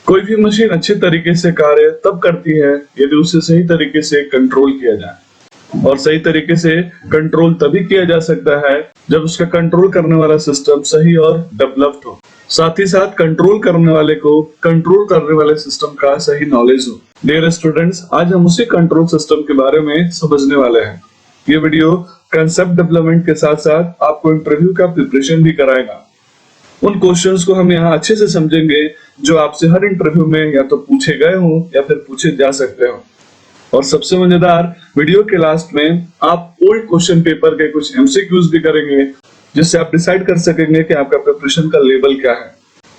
कोई भी मशीन अच्छे तरीके से कार्य तब करती है यदि उसे सही तरीके से कंट्रोल किया जाए, और सही तरीके से कंट्रोल तभी किया जा सकता है जब उसका कंट्रोल करने वाला सिस्टम सही और डेवलप्ड हो। साथ ही साथ कंट्रोल करने वाले को कंट्रोल करने वाले सिस्टम का सही नॉलेज हो। डियर स्टूडेंट्स, आज हम उसी कंट्रोल सिस्टम के बारे में समझने वाले हैं। ये वीडियो कंसेप्ट डेवलपमेंट के साथ साथ आपको इंटरव्यू का प्रिपरेशन भी कराएगा। उन क्वेश्चंस को हम यहाँ अच्छे से समझेंगे जो आपसे हर इंटरव्यू में या तो पूछे गए हो या फिर पूछे जा सकते हो। और सबसे मजेदार, वीडियो के लास्ट में आप ओल्ड क्वेश्चन पेपर के कुछ एमसीक्यूज भी करेंगे, जिससे आप डिसाइड कर सकेंगे कि आपका प्रिपरेशन का लेवल क्या है।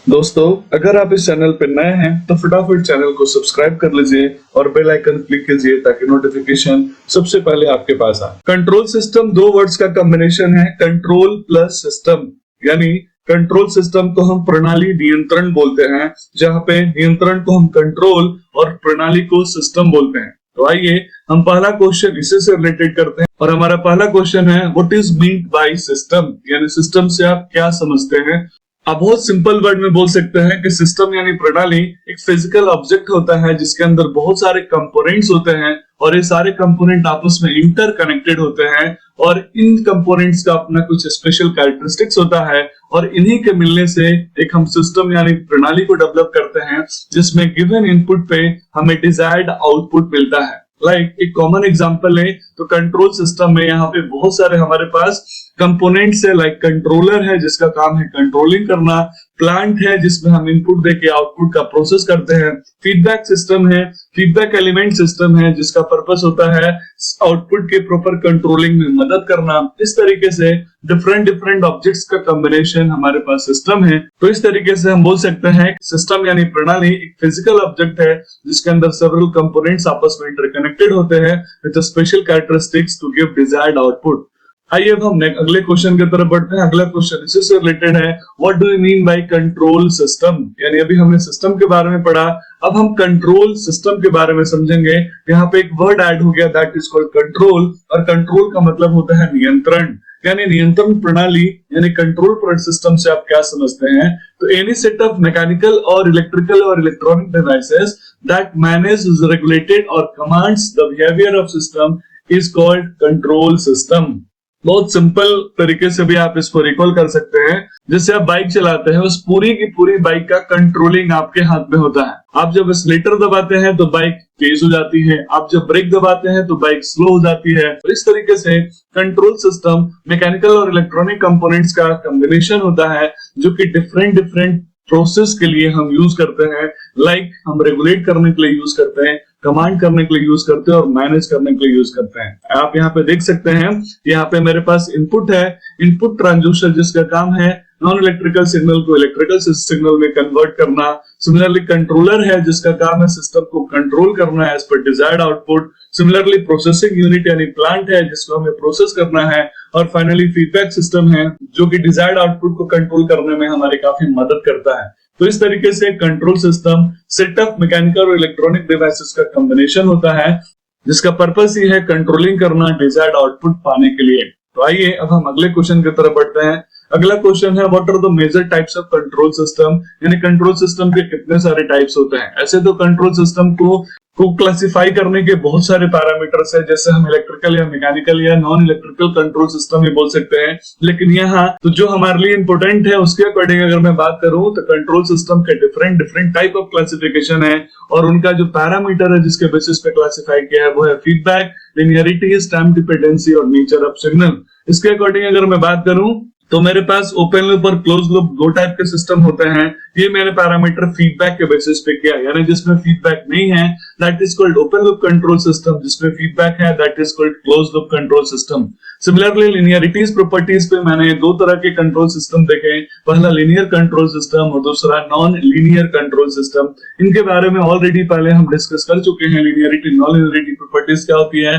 दोस्तों, अगर आप इस चैनल पर नए हैं तो फटाफट चैनल को सब्सक्राइब कर लीजिए और बेल आइकन क्लिक कीजिए ताकि नोटिफिकेशन सबसे पहले आपके पास आए। कंट्रोल सिस्टम दो वर्ड्स का कॉम्बिनेशन है, कंट्रोल प्लस सिस्टम। यानी कंट्रोल सिस्टम को हम प्रणाली नियंत्रण बोलते हैं, जहां पे नियंत्रण को हम कंट्रोल और प्रणाली को सिस्टम बोलते हैं। तो आइए हम पहला क्वेश्चन इसी से रिलेटेड करते हैं, और हमारा पहला क्वेश्चन है, what is meant by system, यानी सिस्टम से आप क्या समझते हैं। आप बहुत सिंपल वर्ड में बोल सकते हैं कि सिस्टम यानी प्रणाली एक फिजिकल ऑब्जेक्ट होता है जिसके अंदर बहुत सारे कंपोनेंट्स होते हैं, और ये सारे कंपोनेंट आपस में इंटरकनेक्टेड होते हैं, और इन कंपोनेंट्स का अपना कुछ स्पेशल कैरेक्टरिस्टिक्स होता है, और इन्हीं के मिलने से एक हम सिस्टम यानी प्रणाली को डेवलप करते हैं, जिसमें गिवन इनपुट पे हमें डिजायर्ड आउटपुट मिलता है। एक कॉमन एग्जांपल है तो कंट्रोल सिस्टम में यहाँ पे बहुत सारे हमारे पास कंपोनेंट्स है। कंट्रोलर है जिसका काम है कंट्रोलिंग करना, प्लांट है जिसमें हम इनपुट देके आउटपुट का प्रोसेस करते हैं, फीडबैक सिस्टम है, फीडबैक एलिमेंट सिस्टम है जिसका पर्पस होता है आउटपुट के प्रॉपर कंट्रोलिंग में मदद करना। इस तरीके से डिफरेंट ऑब्जेक्ट्स का कॉम्बिनेशन हमारे पास सिस्टम है। तो इस तरीके से हम बोल सकते हैं सिस्टम यानी प्रणाली एक फिजिकल ऑब्जेक्ट है जिसके अंदर सेवरल कंपोनेंट्स आपस में इंटरकनेक्टेड होते हैं with special characteristics to give desired output. आइए अब हम अगले क्वेश्चन की तरफ बढ़ते हैं। अगला क्वेश्चन इसी से रिलेटेड है, what do you mean by control system. यानी अभी हमने सिस्टम के बारे में पढ़ा, अब हम कंट्रोल सिस्टम के बारे में समझेंगे। यहाँ पे एक वर्ड ऐड हो गया, दैट इज कॉल्ड कंट्रोल, और कंट्रोल का मतलब होता है नियंत्रण। यानी नियंत्रण प्रणाली यानी कंट्रोल सिस्टम से आप क्या समझते हैं। तो एनी सेट ऑफ मैकेनिकल और इलेक्ट्रिकल और electronic devices that manage, regulated और commands the behaviour of system is called control system. बहुत सिंपल तरीके से भी आप इसको रिकॉल कर सकते हैं। जैसे आप बाइक चलाते हैं, उस पूरी की पूरी बाइक का कंट्रोलिंग आपके हाथ में होता है। आप जब एक्सीलरेटर दबाते हैं तो बाइक तेज हो जाती है, आप जब ब्रेक दबाते हैं तो बाइक स्लो हो जाती है। तो इस तरीके से कंट्रोल सिस्टम मैकेनिकल और इलेक्ट्रॉनिक कंपोनेंट्स का कॉम्बिनेशन होता है जो कि डिफरेंट प्रोसेस के लिए हम यूज करते हैं। हम रेगुलेट करने के लिए यूज करते हैं, कमांड करने के लिए यूज करते हैं, और मैनेज करने के लिए यूज करते हैं। आप यहाँ पे देख सकते हैं, यहाँ पे मेरे पास इनपुट है, इनपुट ट्रांसड्यूसर जिसका काम है नॉन इलेक्ट्रिकल सिग्नल को इलेक्ट्रिकल सिग्नल में कन्वर्ट करना। सिमिलरली कंट्रोलर है जिसका काम है सिस्टम को कंट्रोल करना एज पर desired output. Similarly processing unit यानी प्लांट है जिसको हमें प्रोसेस करना है, और फाइनली फीडबैक सिस्टम है जो कि डिजायर्ड आउटपुट को कंट्रोल करने में हमारी काफी मदद करता है। तो इस तरीके से control system set of mechanical और इलेक्ट्रॉनिक डिवाइसेस का कॉम्बिनेशन होता है जिसका पर्पस ही है कंट्रोलिंग करना डिजायर्ड आउटपुट पाने के लिए। तो आइए अब हम अगले क्वेश्चन की तरफ बढ़ते हैं। अगला क्वेश्चन है, what are the major types of control system. यानी कंट्रोल सिस्टम के कितने सारे टाइप्स होते हैं। ऐसे तो कंट्रोल सिस्टम को क्लासिफाई करने के बहुत सारे पैरामीटर्स है, जैसे हम इलेक्ट्रिकल या मैकेनिकल या नॉन इलेक्ट्रिकल कंट्रोल सिस्टम ही बोल सकते हैं। लेकिन यहाँ तो जो हमारे लिए इंपॉर्टेंट है उसके अकॉर्डिंग अगर मैं बात करूं तो कंट्रोल सिस्टम के डिफरेंट टाइप ऑफ क्लासिफिकेशन है, और उनका जो पैरामीटर है जिसके बेसिस पे क्लासिफाई किया है वो है फीडबैक, लिनियरिटी, टाइम डिपेंडेंसी और नेचर ऑफ सिग्नल। इसके अकॉर्डिंग अगर मैं बात करूं तो मेरे पास ओपन लूप और क्लोज लूप दो टाइप के सिस्टम होते हैं। ये मैंने पैरामीटर फीडबैक के बेसिस पे किया, यानी जिसमें फीडबैक नहीं है that is called open loop control system, जिसमें फीडबैक है that is called close loop control system. Similarly linearities properties पे मैंने दो तरह के कंट्रोल सिस्टम देखे, पहला लीनियर कंट्रोल सिस्टम और दूसरा नॉन लीनियर कंट्रोल सिस्टम। इनके बारे में ऑलरेडी पहले हम डिस्कस कर चुके हैं। लीनियरिटी नॉन लीनियरिटी प्रॉपर्टीज क्या होती है,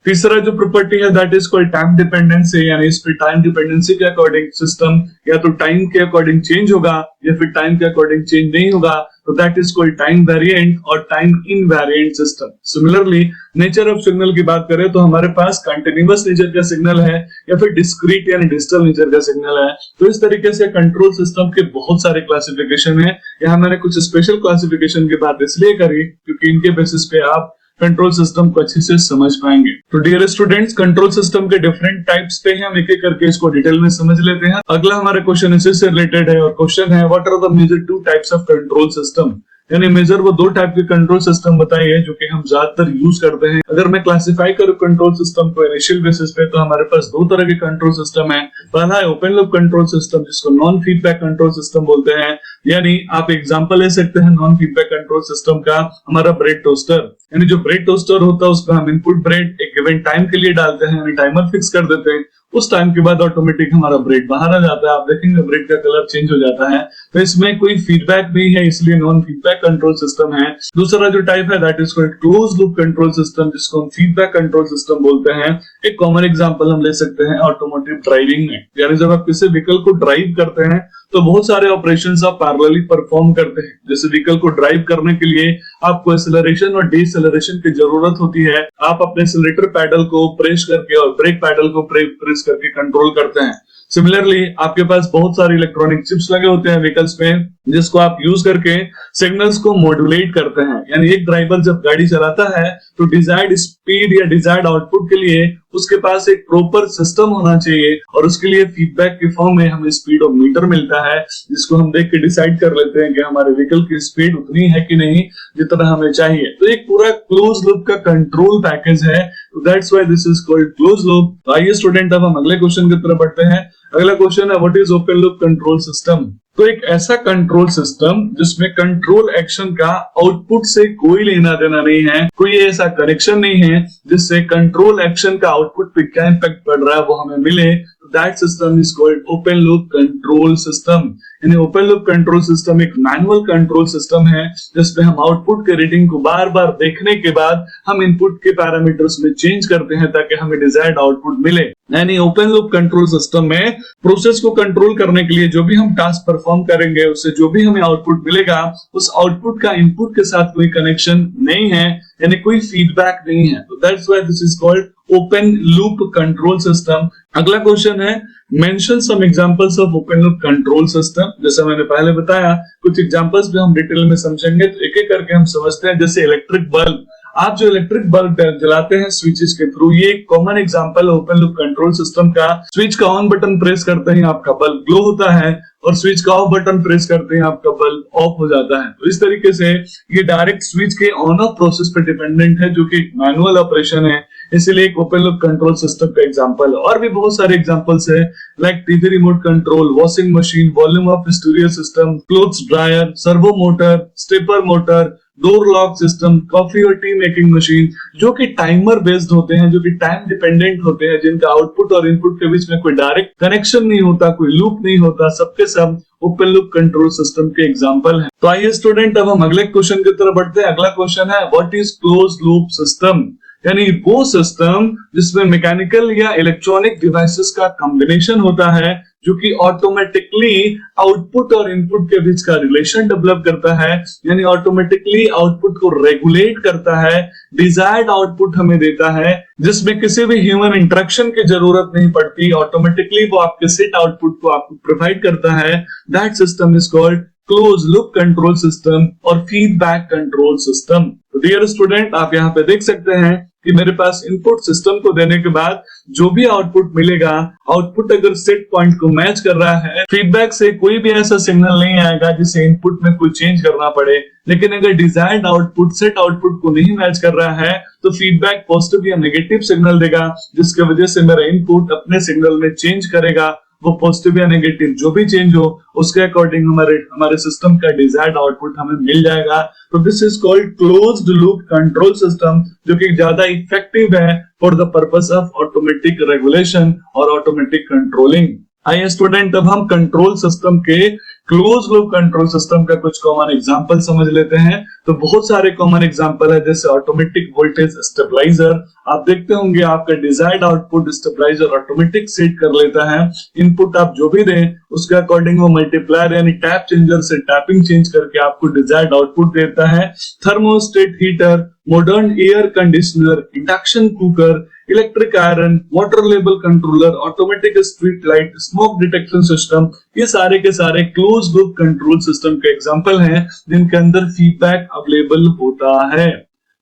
तीसरा जो प्रॉपर्टी है that is called time dependency, यानी इस पे टाइम डिपेंडेंसी के अकॉर्डिंग सिस्टम या तो टाइम के अकॉर्डिंग चेंज होगा या फिर टाइम के अकॉर्डिंग चेंज नहीं होगा, तो that is called time variant और time invariant system. Similarly nature of signal की बात करें तो हमारे पास कंटिन्यूअस नेचर का सिग्नल है या फिर डिस्क्रीट यानी डिजिटल नेचर का सिग्नल है। तो इस तरीके से कंट्रोल सिस्टम के बहुत सारे क्लासिफिकेशन है। यहाँ मैंने कुछ स्पेशल क्लासिफिकेशन की बात इसलिए करी क्योंकि इनके बेसिस पे आप कंट्रोल सिस्टम को अच्छे से समझ पाएंगे। तो डियर स्टूडेंट्स, कंट्रोल सिस्टम के डिफरेंट टाइप्स पे हम एक एक करके इसको डिटेल में समझ लेते हैं। अगला हमारा क्वेश्चन इसी से रिलेटेड है और क्वेश्चन है what are the major two types of control system, यानी मेजर वो दो टाइप के कंट्रोल सिस्टम बताइए जो कि हम ज्यादातर यूज करते हैं। अगर मैं क्लासिफाई करूं कंट्रोल सिस्टम को इनिशियल बेसिस पे तो हमारे पास दो तरह के कंट्रोल सिस्टम है। पहला है ओपन लूप कंट्रोल सिस्टम जिसको नॉन फीडबैक कंट्रोल सिस्टम बोलते हैं, यानी आप एग्जांपल ले सकते हैं नॉन फीडबैक कंट्रोल सिस्टम का हमारा ब्रेड टोस्टर, यानी जो ब्रेड टोस्टर होता है उसमें हम इनपुट ब्रेड एक गिवन टाइम के लिए डालते हैं, यानी टाइमर फिक्स कर देते हैं। उस टाइम के बाद ऑटोमेटिक हमारा ब्रेड बाहर आ जाता है, आप देखेंगे ब्रेड का कलर चेंज हो जाता है। तो इसमें कोई फीडबैक नहीं है, इसलिए नॉन फीडबैक कंट्रोल सिस्टम है। दूसरा जो टाइप है that is called close loop control system जिसको हम फीडबैक कंट्रोल सिस्टम बोलते हैं। एक कॉमन एग्जांपल हम ले सकते हैं ऑटोमोटिव ड्राइविंग में, यानी जब आप किसी व्हीकल को ड्राइव करते हैं तो बहुत सारे ऑपरेशंस आप पैरेलली परफॉर्म करते हैं। जैसे व्हीकल को ड्राइव करने के लिए आपको एक्सेलरेशन और डिसेलरेशन की जरूरत होती है। आप अपने एक्सेलरेटर पैडल को प्रेस करके और ब्रेक पैडल को प्रेस करके कंट्रोल करते हैं। सिमिलरली आपके पास बहुत सारे इलेक्ट्रॉनिक चिप्स लगे होते हैं व्हीकल्स पे जिसको आप यूज करके सिग्नल्स को मॉड्यूलेट करते हैं, यानी एक ड्राइवर जब गाड़ी चलाता है तो डिजायर्ड स्पीड या डिजायर्ड आउटपुट के लिए उसके पास एक प्रॉपर सिस्टम होना चाहिए और उसके लिए फीडबैक के फॉर्म में हमें स्पीडोमीटर मिलता है जिसको हम देख के डिसाइड कर लेते हैं कि हमारे व्हीकल की स्पीड उतनी है कि नहीं जितना हमें चाहिए। तो एक पूरा क्लोज लूप का कंट्रोल पैकेज है, that's why this is called close loop. तो आइए स्टूडेंट अब हम अगले क्वेश्चन की तरफ बढ़ते हैं। अगला क्वेश्चन है what is open loop control system. तो एक ऐसा कंट्रोल सिस्टम जिसमें कंट्रोल एक्शन का आउटपुट से कोई लेना देना नहीं है, कोई ऐसा कनेक्शन नहीं है जिससे कंट्रोल एक्शन का आउटपुट पे क्या इम्पैक्ट पड़ रहा है वो हमें मिले। That system is called open loop control system. यानी ओपन लूप कंट्रोल सिस्टम एक मैनुअल कंट्रोल सिस्टम है जिसमें हम आउटपुट के रीडिंग को बार बार देखने के बाद हम इनपुट के पैरामीटर्स में चेंज करते हैं ताकि हमें डिजायर्ड आउटपुट मिले। यानी ओपन लूप कंट्रोल सिस्टम में प्रोसेस को कंट्रोल करने के लिए जो भी हम टास्क परफॉर्म करेंगे उससे जो भी हमें आउटपुट मिलेगा उस आउटपुट का इनपुट के साथ कोई कनेक्शन नहीं है, यानी कोई फीडबैक नहीं है। तो that's why this is called open loop control system. अगला क्वेश्चन है mention some examples of open loop control system. जैसा मैंने पहले बताया कुछ एग्जांपल्स भी हम डिटेल में समझेंगे, तो एक एक करके हम समझते हैं। जैसे इलेक्ट्रिक बल्ब, आप जो इलेक्ट्रिक बल्ब जलाते हैं स्विचेस के थ्रू, ये एक common example open loop control system का। स्विच का ऑन बटन प्रेस करते ही आपका बल्ब ग्लो होता है और स्विच का ऑफ बटन प्रेस करते ही आपका बल्ब ऑफ हो जाता है। तो इस तरीके से ये डायरेक्ट स्विच के ऑन ऑफ प्रोसेस पे डिपेंडेंट है जो कि मैनुअल ऑपरेशन है, इसीलिए एक ओपन लूप कंट्रोल सिस्टम का एग्जांपल। और भी बहुत सारे एग्जांपल्स है like TV remote control, washing machine, volume of stereo system, clothes dryer, servo motor, stepper motor, door lock system, coffee और टी मेकिंग मशीन, जो कि टाइमर बेस्ड होते हैं, जो कि टाइम डिपेंडेंट होते हैं, जिनका आउटपुट और इनपुट के बीच में कोई डायरेक्ट कनेक्शन नहीं होता, कोई लूप नहीं होता, सबके सब ओपन लूप कंट्रोल सिस्टम के एग्जांपल हैं। तो आइए स्टूडेंट अब हम अगले क्वेश्चन की तरफ बढ़ते हैं। अगला क्वेश्चन है what is close loop system, यानी वो सिस्टम जिसमें मैकेनिकल या इलेक्ट्रॉनिक डिवाइसेस का कॉम्बिनेशन होता है जो कि ऑटोमेटिकली आउटपुट और इनपुट के बीच का रिलेशन डेवलप करता है, यानी ऑटोमेटिकली आउटपुट को रेगुलेट करता है, डिजायर्ड आउटपुट हमें देता है, जिसमें किसी भी ह्यूमन इंटरेक्शन की जरूरत नहीं पड़ती, ऑटोमेटिकली वो आपके सेट आउटपुट को आपको प्रोवाइड करता है। That system is called close loop control system और फीडबैक कंट्रोल सिस्टम। तो डियर स्टूडेंट, आप यहाँ पे देख सकते हैं कि मेरे पास इनपुट सिस्टम को देने के बाद जो भी आउटपुट मिलेगा, आउटपुट अगर सेट पॉइंट को मैच कर रहा है, फीडबैक से कोई भी ऐसा सिग्नल नहीं आएगा जिसे इनपुट में कोई चेंज करना पड़े। लेकिन अगर डिजायर्ड आउटपुट सेट आउटपुट को नहीं मैच कर रहा है तो फीडबैक पॉजिटिव या नेगेटिव सिग्नल देगा, जिसकी वजह से मेरा इनपुट अपने सिग्नल में चेंज करेगा। वो पॉजिटिव या नेगेटिव जो भी चेंज हो उसके अकॉर्डिंग हमारे सिस्टम का डिजायर्ड आउटपुट हमें मिल जाएगा। तो this is called closed loop control system, जो कि ज्यादा इफेक्टिव है for the purpose of automatic regulation और ऑटोमेटिक कंट्रोलिंग। आइए स्टूडेंट, अब हम कंट्रोल सिस्टम के क्लोज लूप कंट्रोल सिस्टम का कुछ कॉमन एग्जांपल समझ लेते हैं। तो बहुत सारे कॉमन एग्जांपल है, जैसे ऑटोमेटिक वोल्टेज स्टेबलाइजर। आप देखते होंगे आपका desired output stabiliser automatic set कर लेता है। इनपुट आप जो भी दें उसके अकॉर्डिंग वो मल्टीप्लायर यानी टैप चेंजर से टैपिंग चेंज करके आपको डिजायर्ड आउटपुट देता है। Thermostat heater, modern air conditioner, induction cooker, electric iron, water level controller, automatic street light, smoke detection system, ये सारे के सारे क्लोज लूप कंट्रोल सिस्टम के एग्जांपल हैं जिनके अंदर फीडबैक अवेलेबल होता है।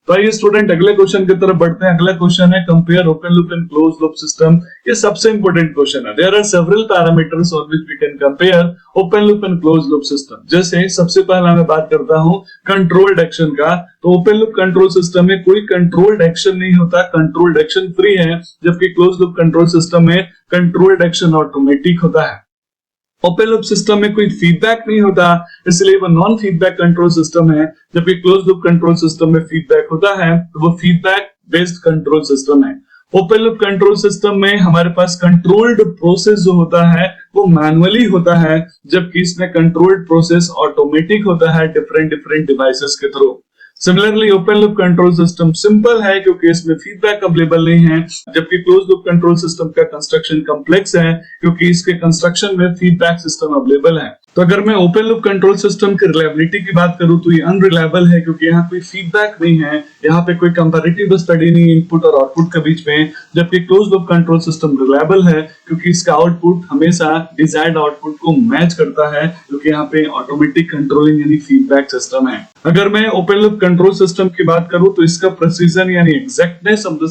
तो आइए स्टूडेंट अगले क्वेश्चन की तरफ बढ़ते हैं। अगला क्वेश्चन है compare open loop and close loop system. ये सबसे इंपॉर्टेंट क्वेश्चन है। There are several parameters on which we can compare open loop and close loop system. जैसे सबसे पहला मैं बात करता हूं कंट्रोल्ड एक्शन का। तो ओपन लूप कंट्रोल सिस्टम में कोई कंट्रोल्ड एक्शन नहीं होता, कंट्रोल्ड एक्शन फ्री है, जबकि क्लोज लूप कंट्रोल सिस्टम में कंट्रोल्ड एक्शन ऑटोमेटिक होता है। ओपन लूप सिस्टम में कोई फीडबैक नहीं होता, इसलिए वो नॉन फीडबैक कंट्रोल सिस्टम है, जबकि क्लोज लूप कंट्रोल सिस्टम में फीडबैक होता है, तो वो फीडबैक बेस्ड कंट्रोल सिस्टम है। ओपन लूप कंट्रोल सिस्टम में हमारे पास कंट्रोल्ड प्रोसेस जो होता है वो मैनुअली होता है, जबकि इसमें कंट्रोल्ड प्रोसेस ऑटोमेटिक होता है डिफरेंट डिफरेंट डिवाइसेस के through. Similarly open loop control system simple है क्योंकि इसमें फीडबैक अवेलेबल नहीं है, जबकि क्लोज लूप कंट्रोल सिस्टम का कंस्ट्रक्शन कॉम्प्लेक्स है क्योंकि इसके कंस्ट्रक्शन में फीडबैक सिस्टम अवेलेबल है। तो अगर मैं ओपन लूप कंट्रोल सिस्टम की रिलायबिलिटी की बात करूं तो ये अनरिलायबल है क्योंकि यहाँ कोई फीडबैक नहीं है, यहाँ पे कोई कंपैरेटिव स्टडी नहीं इनपुट और आउटपुट के बीच में, जबकि close loop control system reliable है क्योंकि इसका आउटपुट हमेशा डिजायर्ड आउटपुट को मैच करता है, क्योंकि यहाँ पे ऑटोमेटिक कंट्रोलिंग यानी फीडबैक सिस्टम है। अगर मैं ओपन लूप कंट्रोल सिस्टम की बात करूं तो इसका प्रिसीजन यानी एग्जैक्टनेस ऑफ द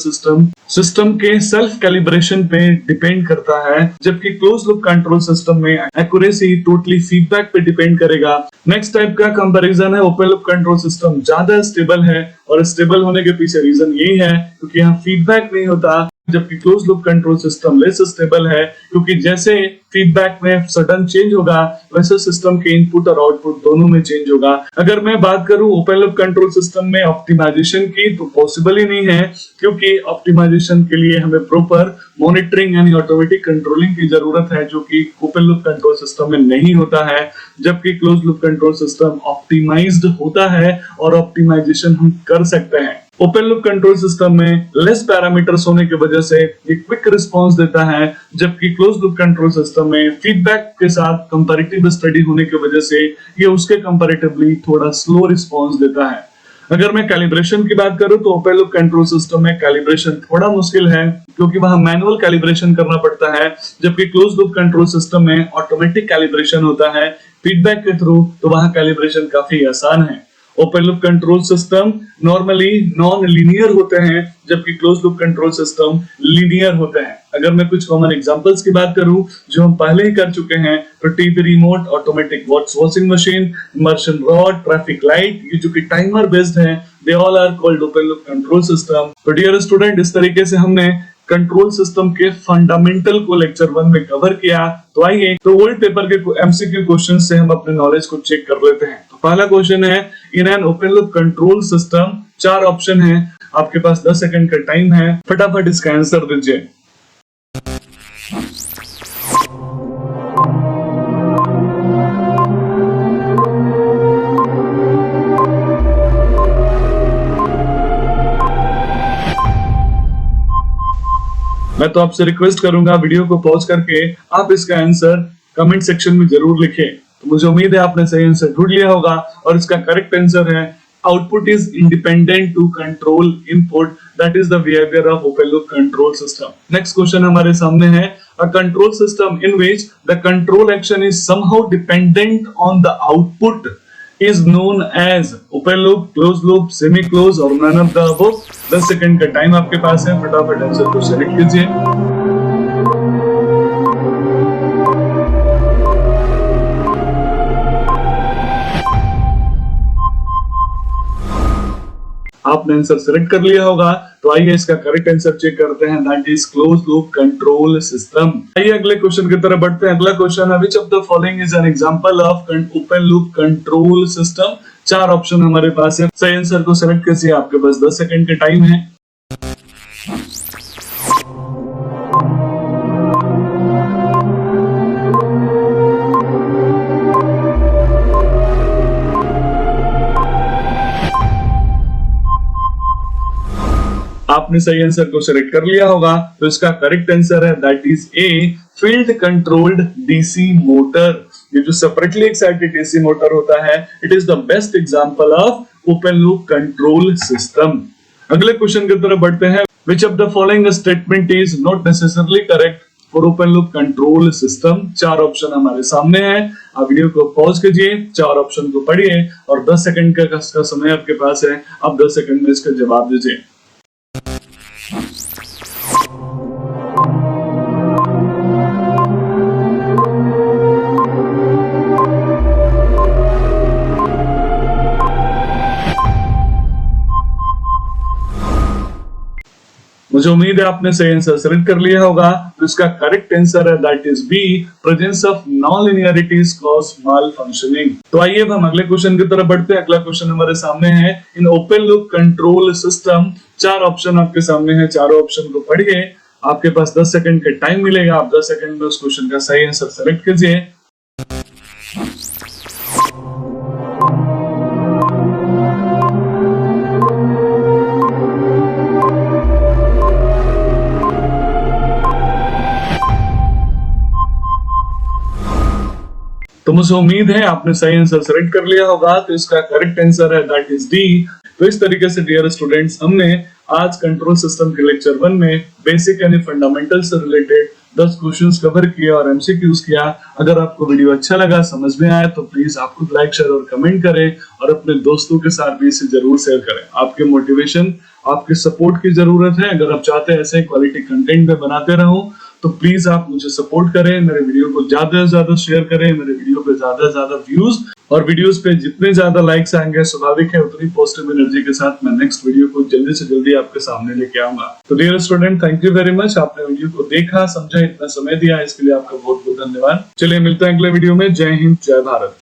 सिस्टम के सेल्फ कैलिब्रेशन पे डिपेंड करता है, जबकि क्लोज लूप कंट्रोल सिस्टम में एक्यूरेसी टोटली फीडबैक पे डिपेंड करेगा। नेक्स्ट टाइप का कंपैरिजन है ओपन लूप कंट्रोल सिस्टम ज्यादा स्टेबल है, और स्टेबल होने के पीछे रीजन यही है क्योंकि यहाँ फीडबैक नहीं होता, जबकि close loop control system less stable है क्योंकि जैसे फीडबैक में सडन चेंज होगा वैसे सिस्टम के इनपुट और आउटपुट दोनों में चेंज होगा। अगर मैं बात करूं ओपन लूप कंट्रोल सिस्टम में ऑप्टिमाइजेशन की तो पॉसिबल ही नहीं है, क्योंकि ऑप्टिमाइजेशन के लिए हमें प्रॉपर मॉनिटरिंग यानी ऑटोमेटिक कंट्रोलिंग की जरूरत है, जो कि ओपन लूप कंट्रोल सिस्टम में नहीं होता है, जबकि close loop control system optimised होता है और ऑप्टिमाइजेशन हम कर सकते हैं। ओपन लूप कंट्रोल सिस्टम में लेस पैरामीटर्स होने की वजह से ये क्विक रिस्पांस देता है, जबकि क्लोज लूप कंट्रोल सिस्टम में फीडबैक के साथ कंपैरेटिव स्टडी होने की वजह से ये उसके कंपैरेटिवली थोड़ा स्लो रिस्पांस देता है। अगर मैं कैलिब्रेशन की बात करूं तो ओपन लूप कंट्रोल सिस्टम में कैलिब्रेशन थोड़ा मुश्किल है क्योंकि वहां मैनुअल कैलिब्रेशन करना पड़ता है, जबकि क्लोज लूप कंट्रोल सिस्टम में ऑटोमेटिक कैलिब्रेशन होता है फीडबैक के थ्रू, तो वहां कैलिब्रेशन काफी आसान है। Open loop control system normally non linear होते हैं, जबकि close loop control system linear होते हैं। अगर मैं कुछ कॉमन एग्जांपल्स की बात करूं जो हम पहले ही कर चुके हैं, तो TV remote, automatic washing machine, immersion rod, traffic light, ये जो कि टाइमर बेस्ड हैं, they all are called open loop control system. तो डियर स्टूडेंट, इस तरीके से हमने कंट्रोल सिस्टम के फंडामेंटल को लेक्चर 1 में कवर किया। तो आइए तो ओल्ड पेपर के एमसीक्यू क्वेश्चन से हम अपने नॉलेज को चेक कर लेते हैं। तो पहला क्वेश्चन है, in an open loop control system 4 option है, आपके पास 10 सेकंड का टाइम है, फटाफट इसका आंसर दीजिए। मैं तो आपसे रिक्वेस्ट करूंगा वीडियो को पॉज करके आप इसका आंसर कमेंट सेक्शन में जरूर लिखें। तो मुझे उम्मीद है आपने सही आंसर ढूंढ लिया होगा, और इसका करेक्ट आंसर है output is independent to control input, that is the behaviour of open loop control system. Next question हमारे सामने है, a control system in which the control action is somehow dependent on the output is known as open loop, closed loop, semi closed और none of the above। 10 second का time आपके पास है, फटाफट answer को select कीजिए। आपने answer select कर लिया होगा, तो आइए इसका करेक्ट आंसर चेक करते हैं, that is close loop control system. आइए अगले क्वेश्चन की तरफ बढ़ते हैं। अगला क्वेश्चन है, which of the following is an example of open loop control system. 4 option हमारे पास है, सही आंसर को सेलेक्ट कीजिए, आपके पास 10 सेकंड का टाइम है। आपने सही आंसर को सिलेक्ट कर लिया होगा, तो इसका करेक्ट आंसर है that is a, field controlled DC motor. ये जो सेपरेटली एक्साइटेड डीसी मोटर होता है, it is the best example of open loop control system. अगले क्वेश्चन की तरफ बढ़ते हैं। Which of the following statement is not necessarily correct for open loop control system. 4 option हमारे सामने हैं। आप वीडियो को पॉज कीजिए, 4 ऑप्शन को पढ़िए और 10 सेकंड का समय आपके पास है। आप 10 सेकंड में इसका जवाब दीजिए। मुझे उम्मीद है आपने सही आंसर सेलेक्ट कर लिया होगा, तो इसका करेक्ट आंसर है that is B, presence of non linearities cause malfunctioning. तो आइए अब हम अगले क्वेश्चन की तरफ बढ़ते हैं। अगला क्वेश्चन हमारे सामने है, in open loop control system 4 option आपके सामने है। चारों ऑप्शन को पढ़िए, आपके पास 10 सेकंड का टाइम मिलेगा। आप 10 सेकंड में उस क्वेश्चन का सही आंसर सेलेक्ट कीजिए। तो मुझे उम्मीद है आपने सही आंसर सेलेक्ट कर लिया होगा, तो इसका करेक्ट आंसर है दैट इज डी। तो इस तरीके से डियर स्टूडेंट्स, हमने आज कंट्रोल सिस्टम के लेक्चर 1 में बेसिक यानी फंडामेंटल से रिलेटेड 10 क्वेश्चंस कवर किया और एमसीक्यूज किया। अगर आपको वीडियो अच्छा लगा, समझ में आया, तो प्लीज आप खुद लाइक, शेयर और कमेंट करें और अपने दोस्तों के साथ भी इसे जरूर शेयर करें। आपके मोटिवेशन, आपके सपोर्ट की जरूरत है। अगर आप चाहते हैं ऐसे क्वालिटी कंटेंट में बनाते रहूं, तो प्लीज आप मुझे सपोर्ट करें, मेरे वीडियो को ज्यादा से ज्यादा शेयर करें, मेरे वीडियो पे ज्यादा से ज्यादा व्यूज, और वीडियोस पे जितने ज्यादा लाइक्स आएंगे, स्वाभाविक है उतनी पॉजिटिव एनर्जी के साथ मैं नेक्स्ट वीडियो को जल्दी से जल्दी आपके सामने लेके आऊंगा। तो dear student, thank you very much. आपने वीडियो को देखा, समझा, इतना समय दिया, इसके लिए आपका बहुत बहुत धन्यवाद। चलिए मिलते हैं अगले वीडियो में। जय हिंद, जय भारत।